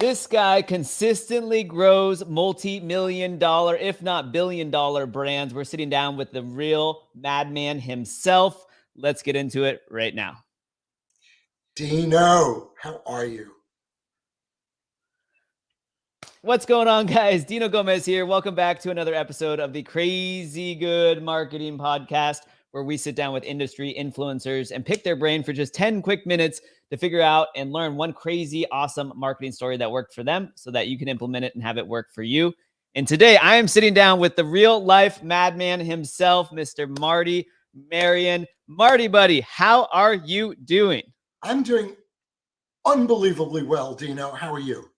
This guy consistently grows multi-million dollar, if not billion-dollar brands. We're sitting down with the real madman himself. Let's get into it right now. Dino, how are you? What's going on, guys? Dino Gomez here. Welcome back to another episode of the Crazy Good Marketing Podcast, where we sit down with industry influencers and pick their brain for just 10 quick minutes to figure out and learn one crazy, awesome marketing story that worked for them so that you can implement it and have it work for you. And today I am sitting down with the real life madman himself, Mr. Marty Marion. Marty, buddy, how are you doing? I'm doing unbelievably well, Dino. How are you?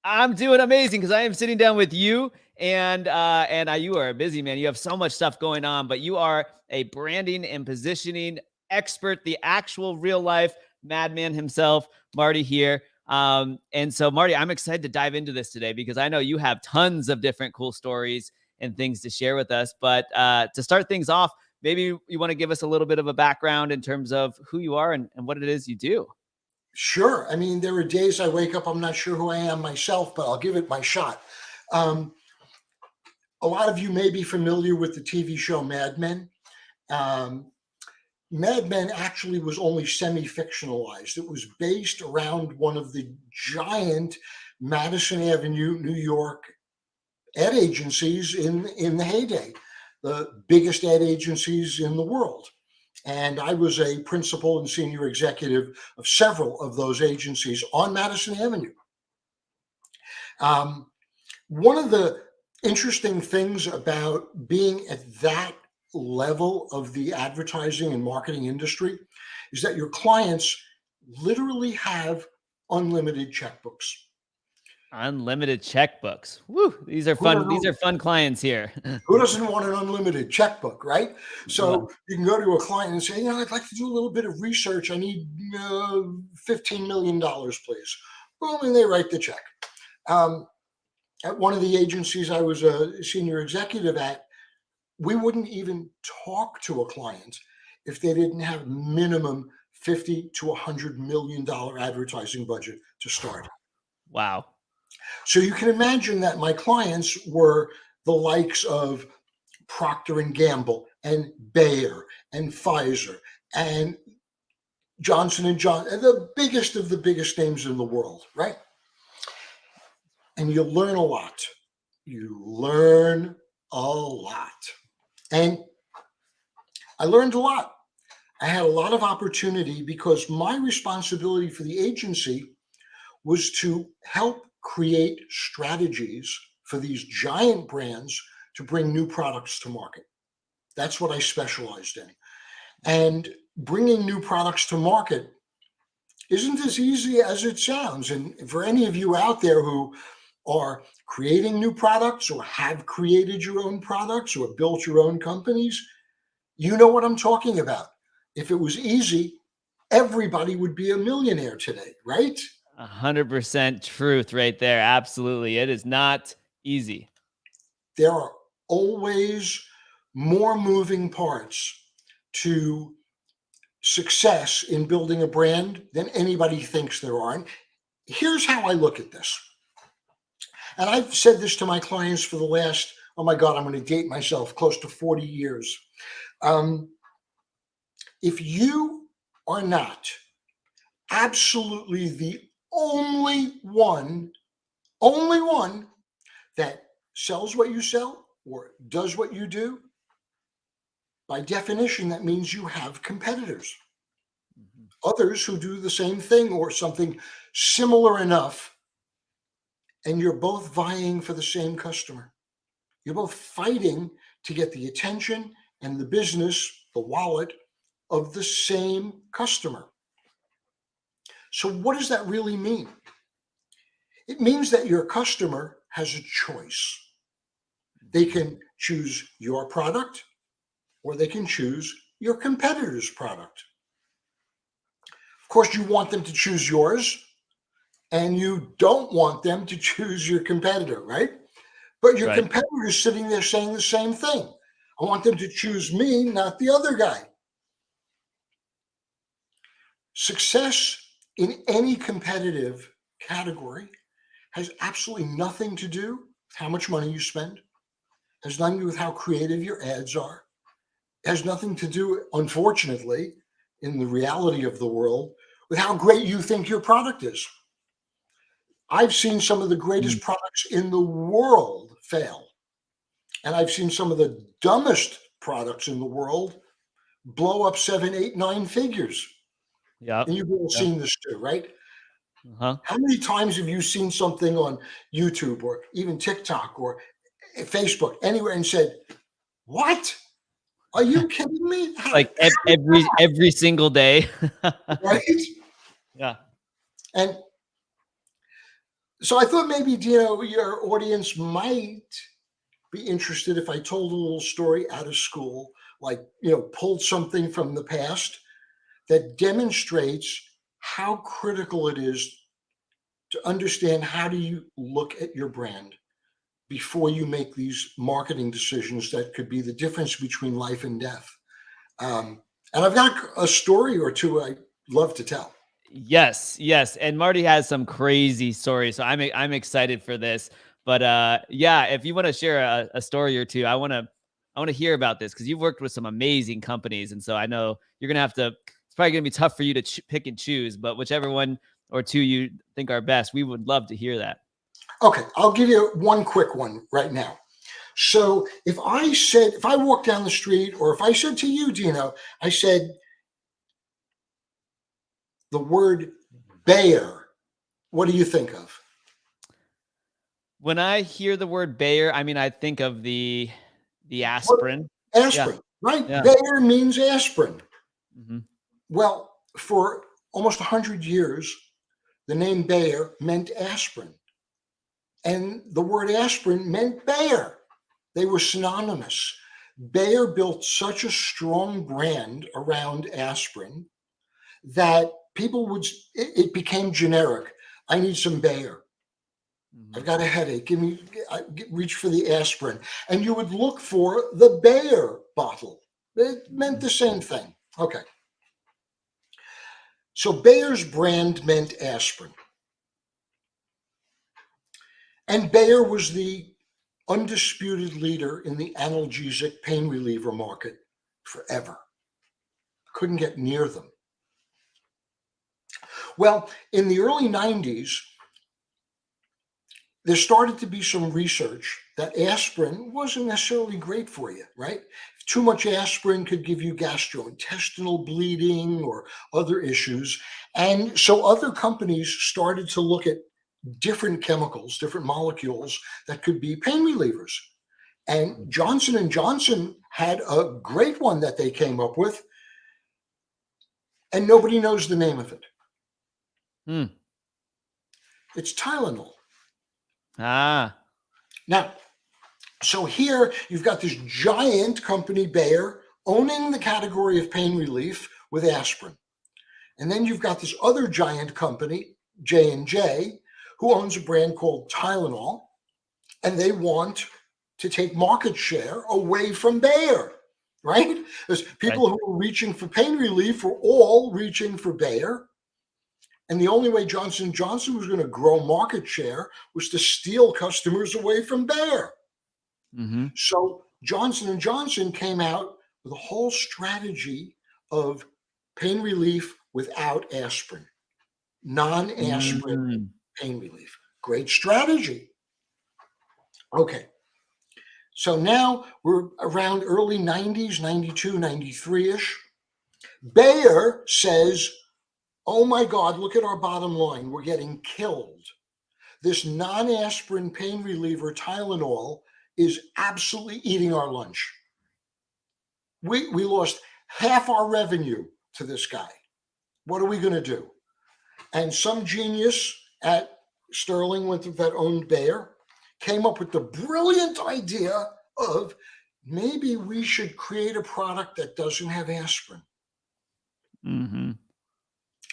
I'm doing amazing because I am sitting down with you, and you are a busy man. You have so much stuff going on, but you are a branding and positioning expert, the actual real life madman himself, Marty here. And so, Marty, I'm excited to dive into this today because I know you have tons of different cool stories and things to share with us. But to start things off, maybe you want to give us a little bit of a background in terms of who you are and what it is you do. Sure. I mean, there are days I wake up, I'm not sure who I am myself, but I'll give it my shot. A lot of you may be familiar with the TV show Madmen. Madmen actually was only semi-fictionalized. It was based around one of the giant Madison Avenue, New York ad agencies in the heyday, the biggest ad agencies in the world. And I was a principal and senior executive of several of those agencies on Madison Avenue. One of the interesting things about being at that level of the advertising and marketing industry is that your clients literally have unlimited checkbooks. Unlimited checkbooks. Woo, these are fun. These are fun clients here. Who doesn't want an unlimited checkbook, right? So you can go to a client and say, I'd like to do a little bit of research. I need $15 million, please. Boom, and they write the check. At one of the agencies I was a senior executive at, we wouldn't even talk to a client if they didn't have minimum $50 to $100 million advertising budget to start. Wow. So you can imagine that my clients were the likes of Procter and Gamble and Bayer and Pfizer and Johnson and Johnson, the biggest of the biggest names in the world, right? And you learn a lot. You learn a lot. And I learned a lot. I had a lot of opportunity because my responsibility for the agency was to help create strategies for these giant brands to bring new products to market. That's what I specialized in. And bringing new products to market isn't as easy as it sounds. And for any of you out there who are creating new products or have created your own products or built your own companies, you know what I'm talking about. If it was easy, everybody would be a millionaire today, right? 100% truth right there. Absolutely. It is not easy. There are always more moving parts to success in building a brand than anybody thinks there are. And here's how I look at this. And I've said this to my clients for the last, oh my God, I'm going to date myself, close to 40 years. If you are not absolutely the only one that sells what you sell or does what you do, by definition, that means you have competitors. Others who do the same thing or something similar enough, and you're both vying for the same customer. You're both fighting to get the attention and the business, the wallet of the same customer. So what does that really mean? It means that your customer has a choice. They can choose your product or they can choose your competitor's product. Of course, you want them to choose yours and you don't want them to choose your competitor, right? But your competitor is sitting there saying the same thing. I want them to choose me, not the other guy. Success in any competitive category has absolutely nothing to do with how much money you spend, has nothing to do with how creative your ads are, has nothing to do, unfortunately, in the reality of the world, with how great you think your product is. I've seen some of the greatest Mm. products in the world fail. And I've seen some of the dumbest products in the world blow up 7, 8, 9 figures. Yep. And you've all Yep. seen this too, right? Uh-huh. How many times have you seen something on YouTube or even TikTok or Facebook, anywhere, and said, "What? Are you kidding me?" Like every single day. Right? Yeah. And so I thought maybe, Dino, your audience might be interested if I told a little story out of school, like, pulled something from the past that demonstrates how critical it is to understand how do you look at your brand before you make these marketing decisions that could be the difference between life and death. And I've got a story or two I'd love to tell. Yes, yes, and Marty has some crazy stories, so I'm excited for this. But yeah, if you want to share a story or two, I want to hear about this because you've worked with some amazing companies, and so I know you're gonna have to. It's probably gonna be tough for you to pick and choose, but whichever one or two you think are best, we would love to hear that. Okay, I'll give you one quick one right now. So if I walked down the street, or if I said to you, Dino, I said the word Bayer, what do you think of? When I hear the word Bayer, I mean I think of the What? aspirin. Yeah, Aspirin, right? yeah. Bayer means aspirin. Hmm. Well, for almost 100 years, the name Bayer meant aspirin, and the word aspirin meant Bayer. They were synonymous. Bayer built such a strong brand around aspirin that people it became generic. I need some Bayer. Hmm. I've got a headache. Reach for the aspirin. And you would look for the Bayer bottle. It meant the same thing. Okay. So Bayer's brand meant aspirin. And Bayer was the undisputed leader in the analgesic pain reliever market forever. Couldn't get near them. Well, in the early 90s, there started to be some research that aspirin wasn't necessarily great for you, right? Too much aspirin could give you gastrointestinal bleeding or other issues. And so other companies started to look at different chemicals, different molecules that could be pain relievers. And Johnson and Johnson had a great one that they came up with, and nobody knows the name of it. Hmm. It's Tylenol. Ah. Now, so here you've got this giant company, Bayer, owning the category of pain relief with aspirin. And then you've got this other giant company, J&J, who owns a brand called Tylenol, and they want to take market share away from Bayer, right? There's Right. people who are reaching for pain relief were all reaching for Bayer. And the only way Johnson & Johnson was going to grow market share was to steal customers away from Bayer. Mm-hmm. So Johnson & Johnson came out with a whole strategy of pain relief without aspirin, non-aspirin Mm. pain relief. Great strategy. Okay. So now we're around early 90s, 92, 93-ish. Bayer says, oh my God, look at our bottom line. We're getting killed. This non-aspirin pain reliever, Tylenol, is absolutely eating our lunch. We lost half our revenue to this guy. What are we going to do? And some genius at Sterling that owned Bayer came up with the brilliant idea of maybe we should create a product that doesn't have aspirin, Mm-hmm.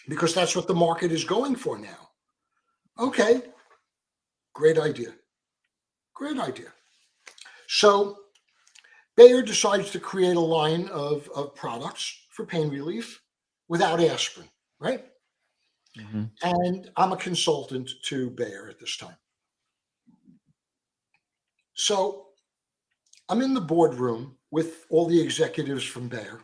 because that's what the market is going for now. Okay, great idea. Great idea. So Bayer decides to create a line of products for pain relief without aspirin, right? Mm-hmm. And I'm a consultant to Bayer at this time. So I'm in the boardroom with all the executives from Bayer.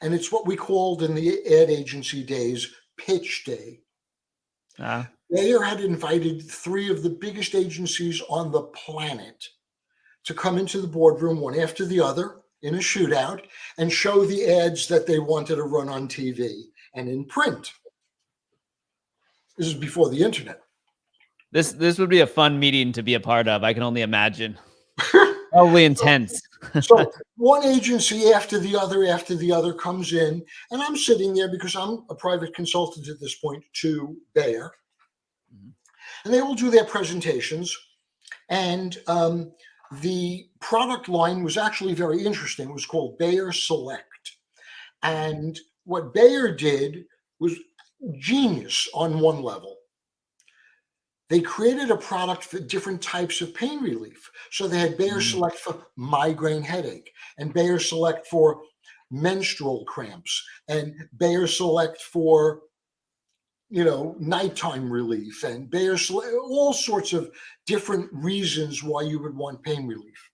And it's what we called in the ad agency days pitch day. Bayer had invited 3 of the biggest agencies on the planet to come into the boardroom, one after the other, in a shootout, and show the ads that they wanted to run on TV and in print. This is before the internet. This would be a fun meeting to be a part of. I can only imagine. Probably intense. So one agency after the other comes in, and I'm sitting there because I'm a private consultant at this point to Bayer. And they will do their presentations. And the product line was actually very interesting. It was called Bayer Select. And what Bayer did was genius on one level. They created a product for different types of pain relief. So they had Bayer Select for migraine headache, and Bayer Select for menstrual cramps, and Bayer Select for, nighttime relief, and Bayer Select, all sorts of different reasons why you would want pain relief.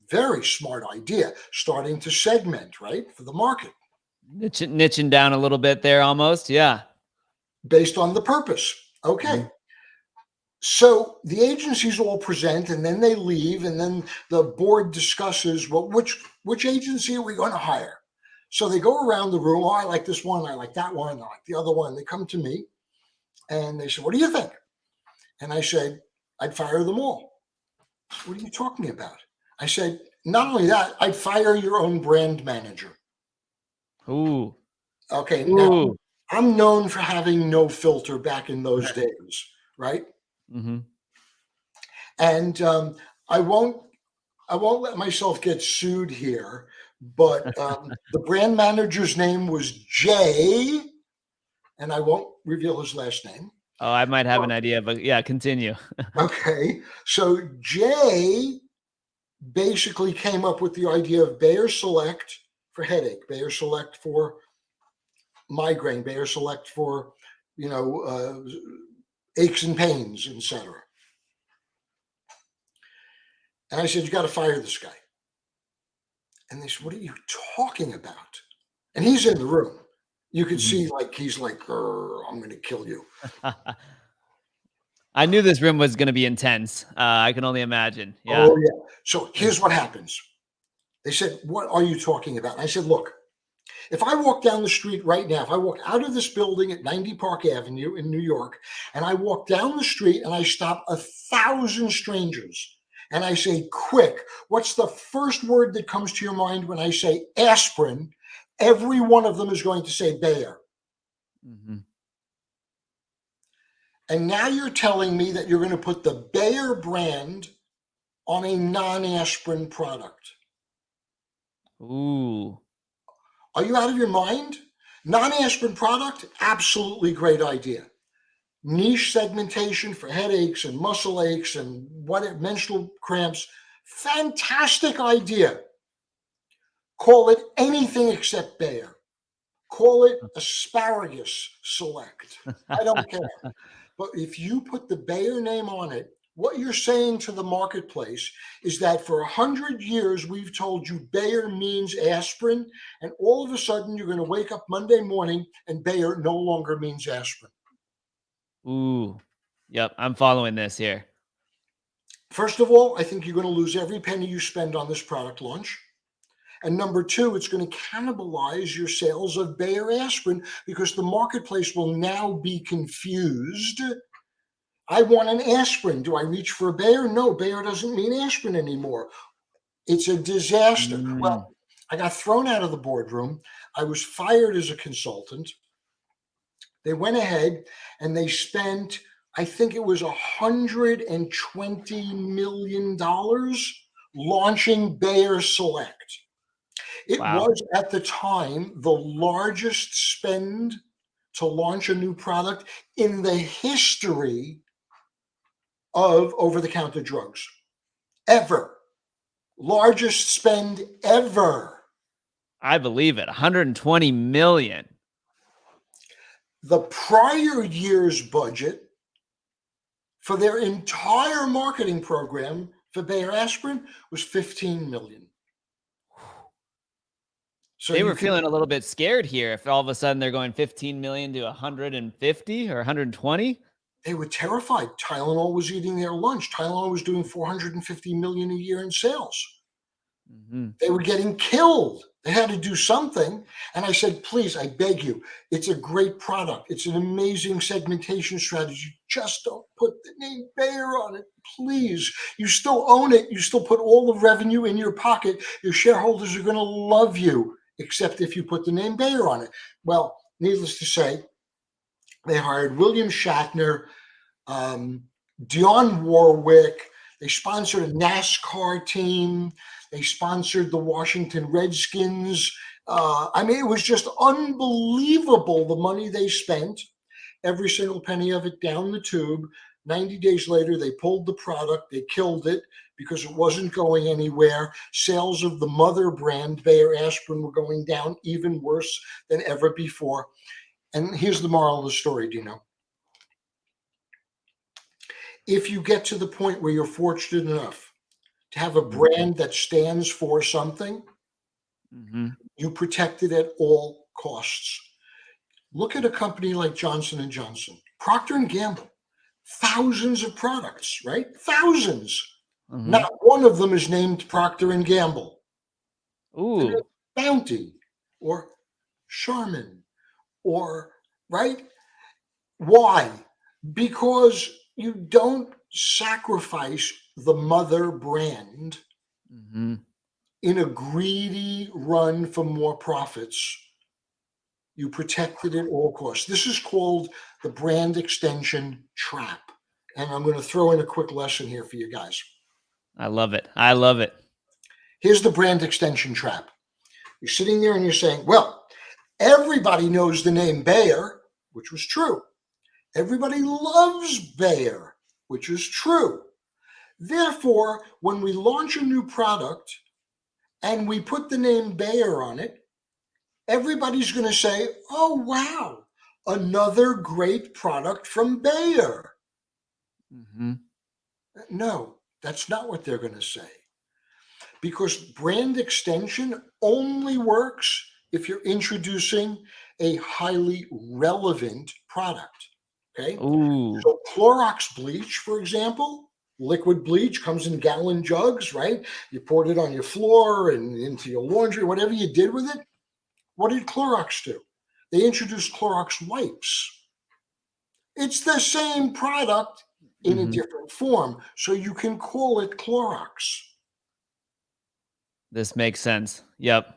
Very smart idea, starting to segment, right, for the market. Niching down a little bit there almost, yeah. Based on the purpose. Okay. So the agencies all present, and then they leave, and then the board discusses, well, which agency are we going to hire? So they go around the room. Oh, I like this one. I like that one. I like the other one. They come to me, and they say, what do you think? And I said, I'd fire them all. What are you talking about? I said, not only that, I'd fire your own brand manager. Ooh. Okay. Now, I'm known for having no filter back in those days, right? And I won't let myself get sued here, but the brand manager's name was Jay, and I won't reveal his last name. Oh, I might have an idea, but yeah, continue. Okay, so Jay basically came up with the idea of Bayer Select for headache, Bayer Select for migraine, Bayer Select for aches and pains, etc. And I said, you got to fire this guy. And they said, what are you talking about? And he's in the room. You could see he's like, I'm going to kill you. I knew this room was going to be intense. I can only imagine. Yeah. Oh, yeah. So here's what happens. They said, what are you talking about? And I said, look, if I walk down the street right now, if I walk out of this building at 90 Park Avenue in New York, and I walk down the street and I stop 1,000 strangers, and I say, quick, what's the first word that comes to your mind when I say aspirin? Every one of them is going to say Bayer. And now you're telling me that you're going to put the Bayer brand on a non-aspirin product. Ooh. Are you out of your mind? Non-aspirin product, absolutely great idea. Niche segmentation for headaches and muscle aches and menstrual cramps, fantastic idea. Call it anything except Bayer. Call it asparagus select. I don't care. But if you put the Bayer name on it, what you're saying to the marketplace is that for 100 years, we've told you Bayer means aspirin, and all of a sudden you're going to wake up Monday morning and Bayer no longer means aspirin. Ooh. Yep, I'm following this here. First of all, I think you're going to lose every penny you spend on this product launch. And number 2, it's going to cannibalize your sales of Bayer aspirin because the marketplace will now be confused. I want an aspirin. Do I reach for a Bayer? No, Bayer doesn't mean aspirin anymore. It's a disaster. Well, I got thrown out of the boardroom. I was fired as a consultant. They went ahead and they spent, I think it was $120 million launching Bayer Select. It was at the time the largest spend to launch a new product in the history of over-the-counter drugs. Ever. Largest spend ever. I believe it. 120 million. The prior year's budget for their entire marketing program for Bayer aspirin was $15 million. So they were feeling a little bit scared here if all of a sudden they're going 15 million to 150 or 120. They were terrified. Tylenol was eating their lunch. Tylenol was doing 450 million a year in sales. Mm-hmm. They were getting killed. They had to do something. And I said, please, I beg you, it's a great product. It's an amazing segmentation strategy. Just don't put the name Bayer on it, please. You still own it. You still put all the revenue in your pocket. Your shareholders are going to love you, except if you put the name Bayer on it. Well, needless to say, they hired William Shatner, Dionne Warwick. They sponsored a NASCAR team. They sponsored the Washington Redskins. I mean, it was just unbelievable the money they spent, every single penny of it down the tube. 90 days later, they pulled the product. They killed it because it wasn't going anywhere. Sales of the mother brand, Bayer aspirin, were going down even worse than ever before. And here's the moral of the story, Dino. If you get to the point where you're fortunate enough to have a brand that stands for something, you protect it at all costs. Look at a company like Johnson & Johnson, Procter & Gamble, thousands of products, right? Thousands. Not one of them is named Procter & Gamble. Ooh. Bounty or Charmin or, right? Why? Because you don't sacrifice the mother brand in a greedy run for more profits. You protect it at all costs. This is called the brand extension trap. And I'm going to throw in a quick lesson here for you guys. I love it. I love it. Here's the brand extension trap. You're sitting there and you're saying, well, everybody knows the name Bayer, which was true. Everybody loves Bayer, which is true. Therefore, when we launch a new product and we put the name Bayer on it, everybody's going to say, oh, wow, another great product from Bayer. No, that's not what they're going to say. Because brand extension only works if you're introducing a highly relevant product. Okay. Ooh. So Clorox bleach, for example, liquid bleach comes in gallon jugs, right? You poured it on your floor and into your laundry, whatever you did with it. What did Clorox do? They introduced Clorox wipes. It's the same product in a different form, so you can call it Clorox. This makes sense. Yep.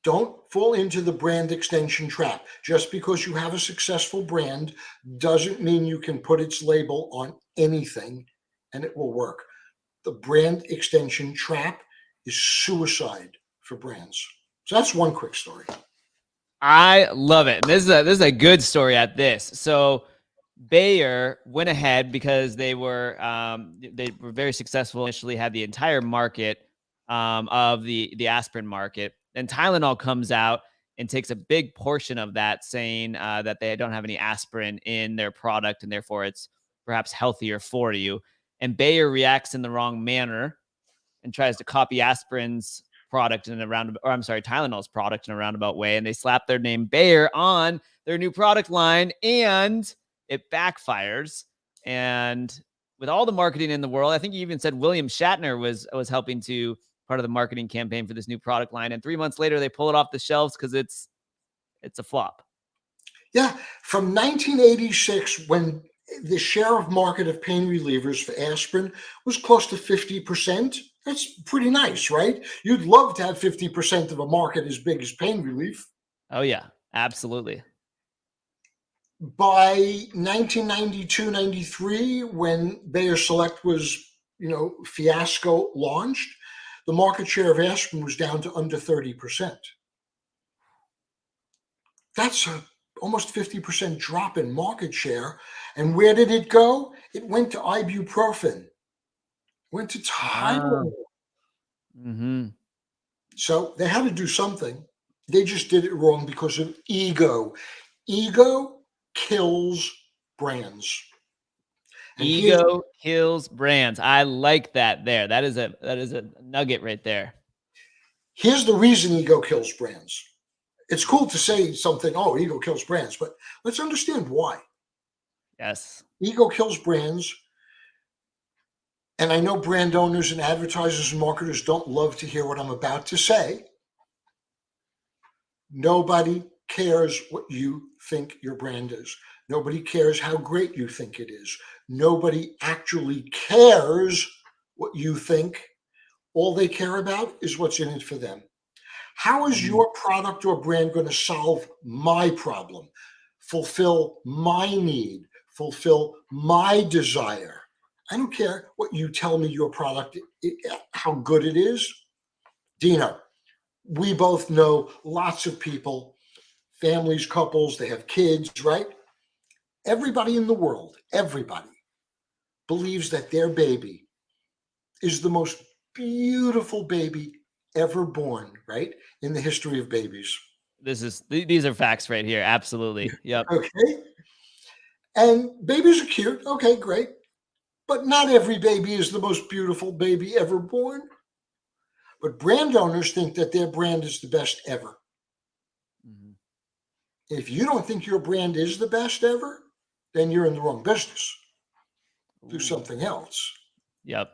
Don't fall into the brand extension trap. Just because you have a successful brand doesn't mean you can put its label on anything and it will work. The brand extension trap is suicide for brands. So that's one quick story. I love it. This is a good story at this. So Bayer went ahead because they were very successful initially, had the entire market of the aspirin market. Then Tylenol comes out and takes a big portion of that, saying that they don't have any aspirin in their product and therefore it's perhaps healthier for you. And Bayer reacts in the wrong manner and tries to copy aspirin's product in a roundabout, or I'm sorry, Tylenol's product in a roundabout way. And they slap their name Bayer on their new product line and it backfires. And with all the marketing in the world, I think you even said William Shatner was helping to part of the marketing campaign for this new product line. And 3 months later, they pull it off the shelves because it's a flop. Yeah. From 1986, when the share of market of pain relievers for aspirin was close to 50%. That's pretty nice, right? You'd love to have 50% of a market as big as pain relief. Oh, yeah, absolutely. By 1992, 93, when Bayer Select was, fiasco launched, the market share of aspirin was down to under 30%. That's a almost 50% drop in market share. And where did it go? It went to ibuprofen, went to Tylenol. So they had to do something. They just did it wrong because of ego. Ego kills brands. And here's Ego kills brands. I like that there. That is a nugget right there. here's the reason ego kills brands. It's cool to say something, oh, ego kills brands, but let's understand why. Yes. Ego kills brands. And I know brand owners and advertisers and marketers don't love to hear what I'm about to say. Nobody cares what you think your brand is. Nobody cares how great you think it is. Nobody actually cares what you think. All they care about is what's in it for them. How is your product or brand going to solve my problem, fulfill my need, fulfill my desire? I don't care what you tell me your product, how good it is. Dino, we both know lots of people, families, couples, they have kids, right? Everybody in the world, everybody believes that their baby is the most beautiful baby ever born, right? In the history of babies. These are facts right here. Absolutely. Yep. Okay. And babies are cute. Okay, great. But not every baby is the most beautiful baby ever born. But brand owners think that their brand is the best ever. Mhm. If you don't think your brand is the best ever, then you're in the wrong business. Do Ooh. something else. Yep.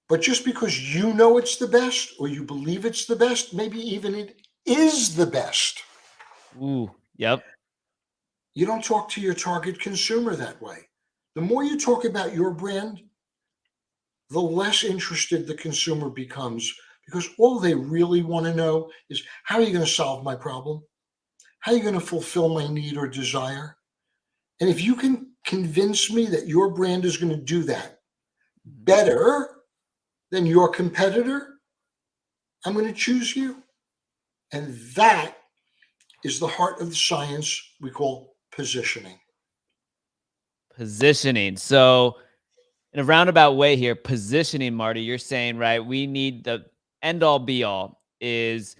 But just because you know it's the best or you believe it's the best, maybe even it is the best, Ooh. Yep. you don't talk to your target consumer that way. The more you talk about your brand, the less interested the consumer becomes, because all they really want to know is, how are you going to solve my problem? How are you going to fulfill my need or desire? And if you can convince me that your brand is going to do that better than your competitor, I'm going to choose you. And that is the heart of the science we call positioning. Positioning. So, in a roundabout way here, positioning, Marty, you're saying, right? We need the end all be all is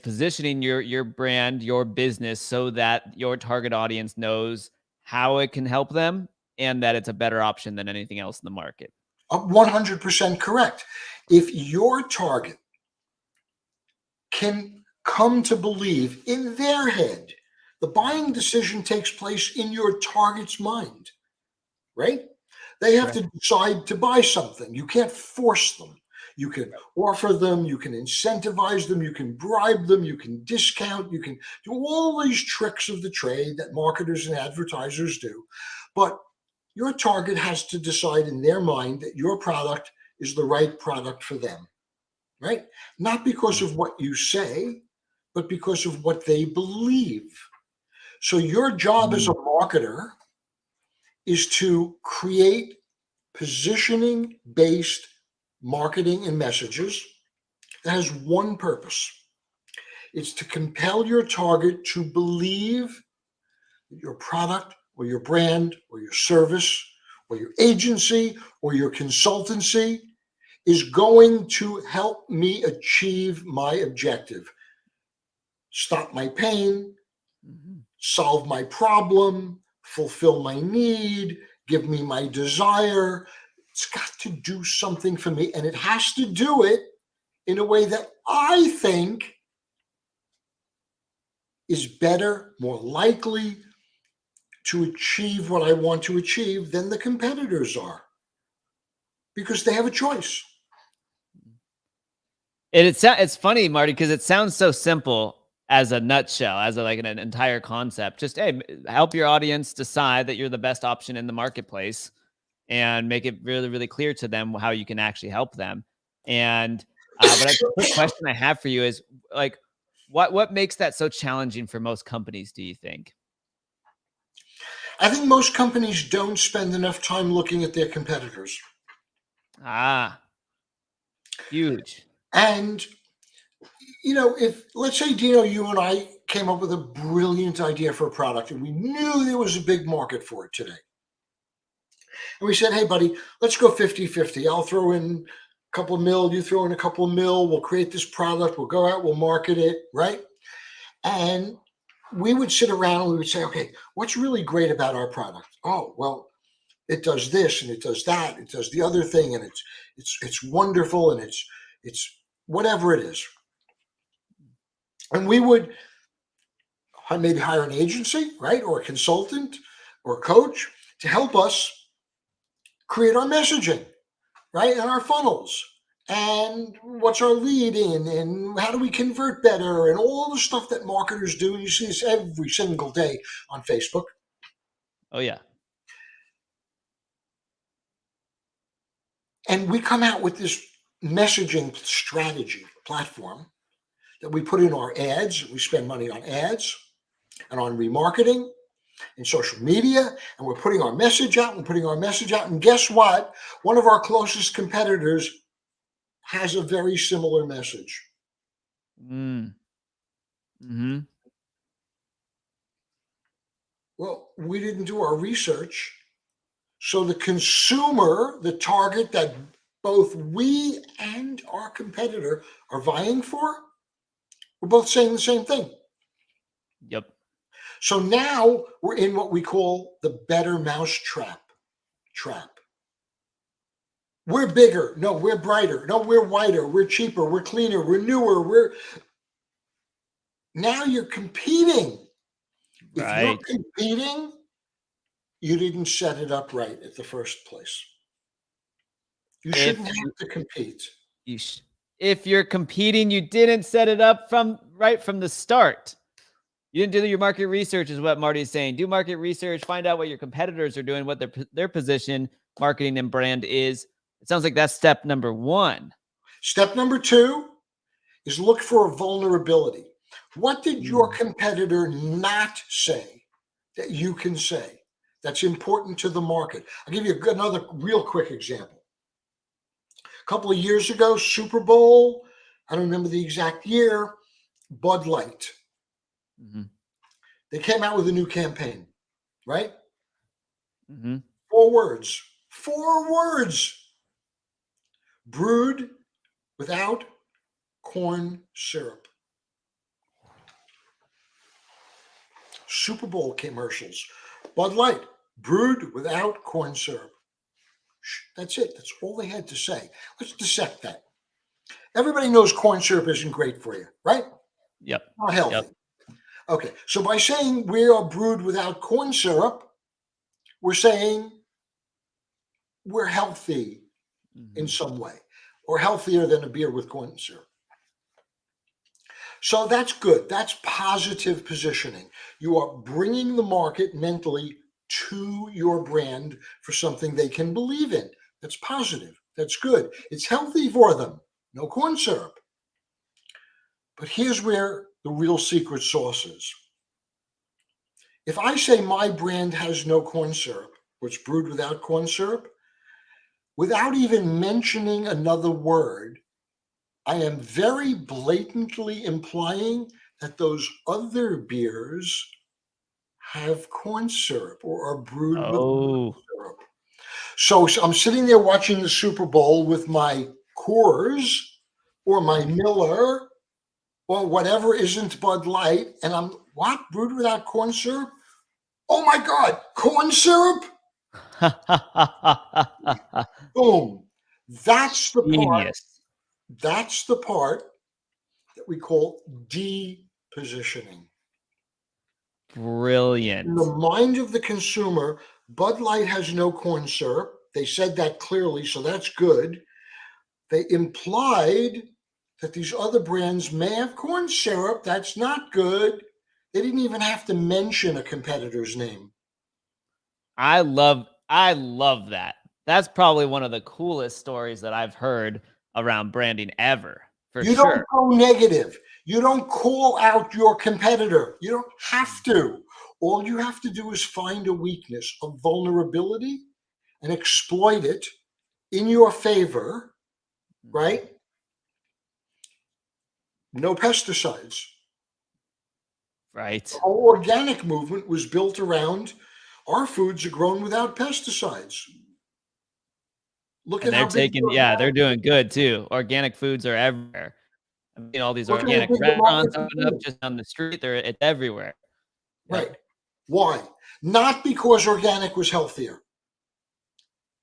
positioning your brand, your business so that your target audience knows how it can help them and that it's a better option than anything else in the market. 100% correct. If your target can come to believe in their head, the buying decision takes place in your target's mind, right? They have to decide to buy something. You can't force them. You can offer them, you can incentivize them, you can bribe them, you can discount, you can do all these tricks of the trade that marketers and advertisers do. But your target has to decide in their mind that your product is the right product for them, right? Not because of what you say, but because of what they believe. So your job as a marketer is to create positioning based marketing and messages that has one purpose. It's to compel your target to believe that your product or your brand or your service or your agency or your consultancy is going to help me achieve my objective. Stop my pain, solve my problem, fulfill my need, give me my desire. It's got to do something for me, and it has to do it in a way that I think is better, more likely to achieve what I want to achieve than the competitors are, because they have a choice. And it's funny, Marty, because it sounds so simple as a nutshell, as like an entire concept. Just, hey, help your audience decide that you're the best option in the marketplace and make it really, really clear to them how you can actually help them. And but a quick question I have for you is, like, what makes that so challenging for most companies, do you think? I think most companies don't spend enough time looking at their competitors. Ah, huge. And, if, let's say, Dino, you and I came up with a brilliant idea for a product and we knew there was a big market for it today. And we said, hey, buddy, let's go 50-50. I'll throw in a couple of mil, you throw in a couple of mil, we'll create this product, we'll go out, we'll market it, right? And we would sit around and we would say, okay, what's really great about our product? Oh, well, it does this and it does that, it does the other thing, and it's wonderful, and it's whatever it is. And we would maybe hire an agency, right, or a consultant or a coach to help us create our messaging, right, and our funnels, and what's our lead in, and how do we convert better, and all the stuff that marketers do. And you see this every single day on Facebook. Oh, yeah. And we come out with this messaging strategy platform that we put in our ads. We spend money on ads and on remarketing and social media, and we're putting our message out and putting our message out. And guess what? One of our closest competitors has a very similar message. Mm-hmm. Well, we didn't do our research. So the consumer, the target that both we and our competitor are vying for, we're both saying the same thing. Yep. So now we're in what we call the better mousetrap trap. We're bigger. No, we're brighter. No, we're whiter. We're cheaper. We're cleaner. We're newer. Now you're competing. If you're competing, you didn't set it up right at the first place. You shouldn't have to compete. If you're competing, you didn't set it up from the start. You didn't do your market research, is what Marty is saying. Do market research, find out what your competitors are doing, what their position, marketing, and brand is. It sounds like that's step number one. Step number two is look for a vulnerability. What did your competitor not say that you can say that's important to the market? I'll give you another real quick example. A couple of years ago, Super Bowl, I don't remember the exact year, Bud Light. Mm-hmm. They came out with a new campaign, right? Mm-hmm. 4 words. 4 words. Brewed without corn syrup. Super Bowl commercials. Bud Light, brewed without corn syrup. That's it. That's all they had to say. Let's dissect that. Everybody knows corn syrup isn't great for you, right? Yep. Not healthy. Yep. Okay. So by saying we are brewed without corn syrup, we're saying we're healthy in some way, or healthier than a beer with corn syrup. So that's good. That's positive positioning. You are bringing the market mentally to your brand for something they can believe in. That's positive. That's good. It's healthy for them. No corn syrup. But here's where the real secret sauce is. If I say my brand has no corn syrup, or it's brewed without corn syrup, without even mentioning another word, I am very blatantly implying that those other beers have corn syrup or are brewed with corn syrup. So I'm sitting there watching the Super Bowl with my Coors or my Miller or whatever isn't Bud Light, and I'm, what? Brewed without corn syrup? Oh my God, corn syrup? Boom. That's the part. That's the part that we call depositioning. Brilliant. In the mind of the consumer, Bud Light has no corn syrup. They said that clearly, so that's good. They implied that these other brands may have corn syrup. That's not good. They didn't even have to mention a competitor's name. I love that. That's probably one of the coolest stories that I've heard around branding ever. You don't go negative. You don't call out your competitor. You don't have to. All you have to do is find a weakness, a vulnerability, and exploit it in your favor, right? No pesticides. Right. The whole organic movement was built around our foods are grown without pesticides. Look at how they're doing good too. Organic foods are everywhere. I mean, all these organic restaurants open up just on the street. It's everywhere. Right. Why? Not because organic was healthier.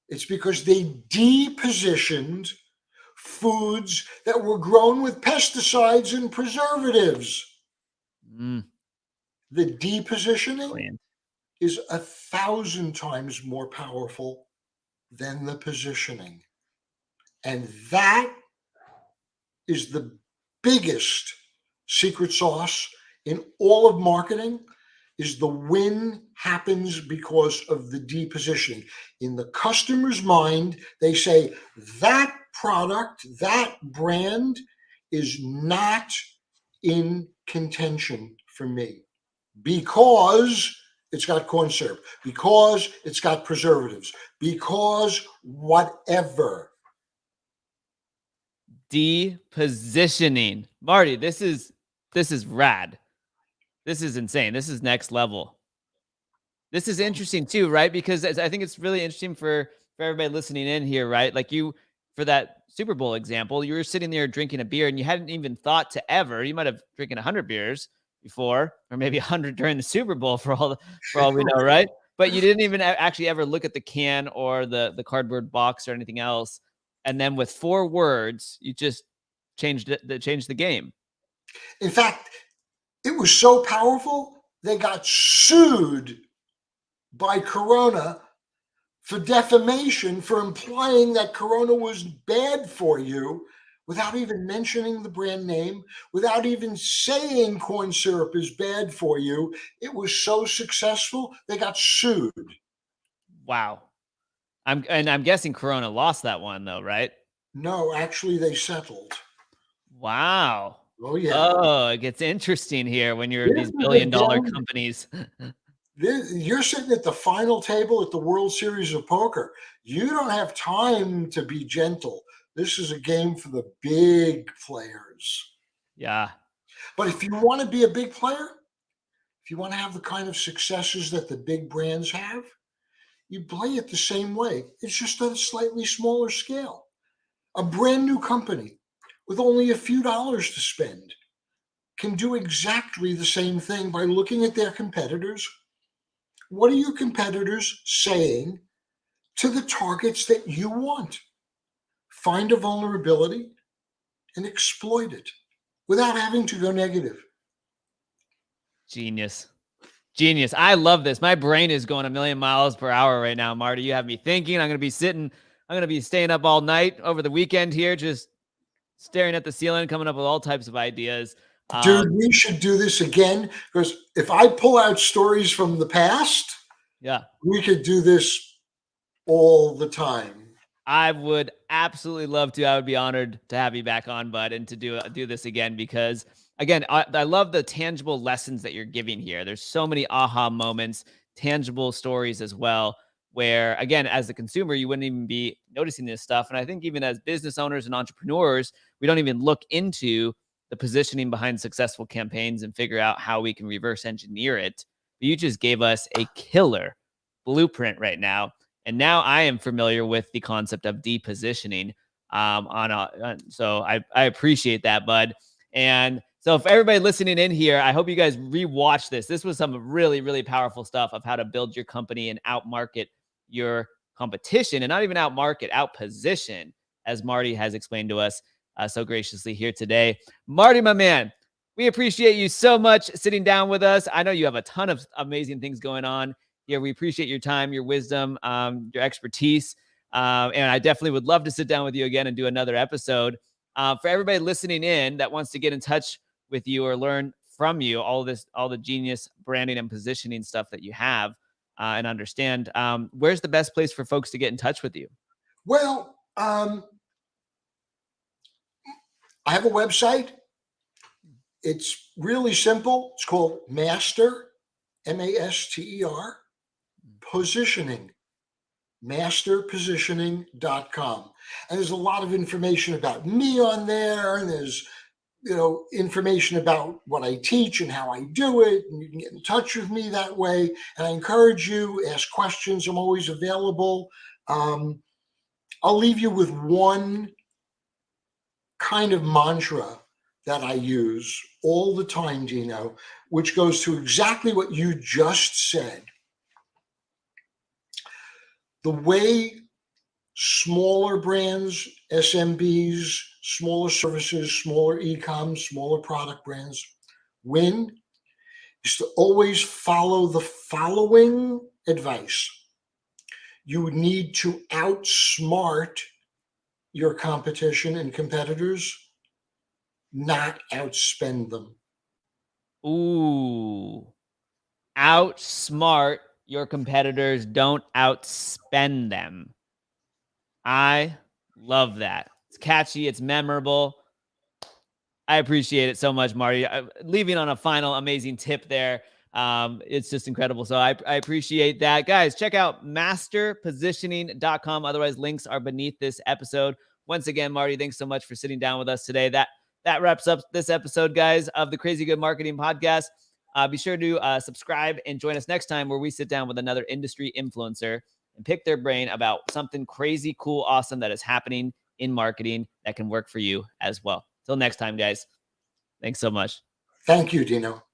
It's because they depositioned foods that were grown with pesticides and preservatives. Mm, The depositioning brilliant. is 1,000 times more powerful than the positioning. And that is the biggest secret sauce in all of marketing. Is the win happens because of the depositioning. In the customer's mind, they say that product, that brand is not in contention for me because it's got corn syrup, because it's got preservatives, because whatever. Depositioning. Marty, this is rad. This is insane. This is next level. This is interesting too, right? Because I think it's really interesting for everybody listening in here, right? Like you, for that Super Bowl example, you were sitting there drinking a beer and you hadn't even thought to ever. You might have drinking 100 beers before, or maybe 100 during the Super Bowl for all we know, right? But you didn't even actually ever look at the can or the cardboard box or anything else. And then with 4 words, you just changed the game. In fact, it was so powerful, they got sued by Corona for defamation for implying that Corona was bad for you without even mentioning the brand name, without even saying corn syrup is bad for you. It was so successful, they got sued. Wow. I'm guessing Corona lost that one though, right? No, actually, they settled. Wow. Oh, yeah. Oh, it gets interesting here when you're This these is a billion-dollar damn companies. You're sitting at the final table at the World Series of Poker. You don't have time to be gentle. This is a game for the big players. Yeah. But if you want to be a big player, if you want to have the kind of successes that the big brands have, you play it the same way. It's just at a slightly smaller scale. A brand new company with only a few dollars to spend can do exactly the same thing by looking at their competitors. What are your competitors saying to the targets that you want? Find a vulnerability and exploit it without having to go negative. Genius. Genius. I love this. My brain is going a million miles per hour right now, Marty. You have me thinking. I'm going to be staying up all night over the weekend here, just staring at the ceiling, coming up with all types of ideas. Dude, we should do this again because if I pull out stories from the past, Yeah. we could do this all the time. I would absolutely love to. I would be honored to have you back on, bud, and to do this again because, again, I love the tangible lessons that you're giving here. There's so many aha moments, tangible stories as well, where, again, as the consumer, you wouldn't even be noticing this stuff. And I think even as business owners and entrepreneurs, we don't even look into the positioning behind successful campaigns and figure out how we can reverse engineer it. But you just gave us a killer blueprint right now. And now I am familiar with the concept of depositioning. So I appreciate that, bud. And so if everybody listening in here, I hope you guys rewatch this. This was some really, really powerful stuff of how to build your company and outmarket your competition, and not even outmarket, outposition, as Marty has explained to us so graciously here today. Marty, my man, we appreciate you so much sitting down with us. I know you have a ton of amazing things going on. Yeah, we appreciate your time, your wisdom, your expertise. And I definitely would love to sit down with you again and do another episode. For everybody listening in that wants to get in touch with you or learn from you, all the genius branding and positioning stuff that you have and understand, where's the best place for folks to get in touch with you? Well, I have a website. It's really simple. It's called Master, Master, Positioning, masterpositioning.com. And there's a lot of information about me on there. And there's, information about what I teach and how I do it. And you can get in touch with me that way. And I encourage you, ask questions. I'm always available. I'll leave you with one kind of mantra that I use all the time, Dino, which goes to exactly what you just said. The way smaller brands, SMBs, smaller services, smaller e-com, smaller product brands win is to always follow the following advice. You need to outsmart your competition and competitors, not outspend them. Ooh. Outsmart your competitors, don't outspend them. I love that. It's catchy, it's memorable. I appreciate it so much, Marty. Leaving on a final amazing tip there. It's just incredible. So I appreciate that. Guys, check out masterpositioning.com. Otherwise, links are beneath this episode. Once again, Marty, thanks so much for sitting down with us today. That wraps up this episode, guys, of the Crazy Good Marketing Podcast. Be sure to subscribe and join us next time where we sit down with another industry influencer and pick their brain about something crazy, cool, awesome that is happening in marketing that can work for you as well. Till next time, guys. Thanks so much. Thank you, Dino.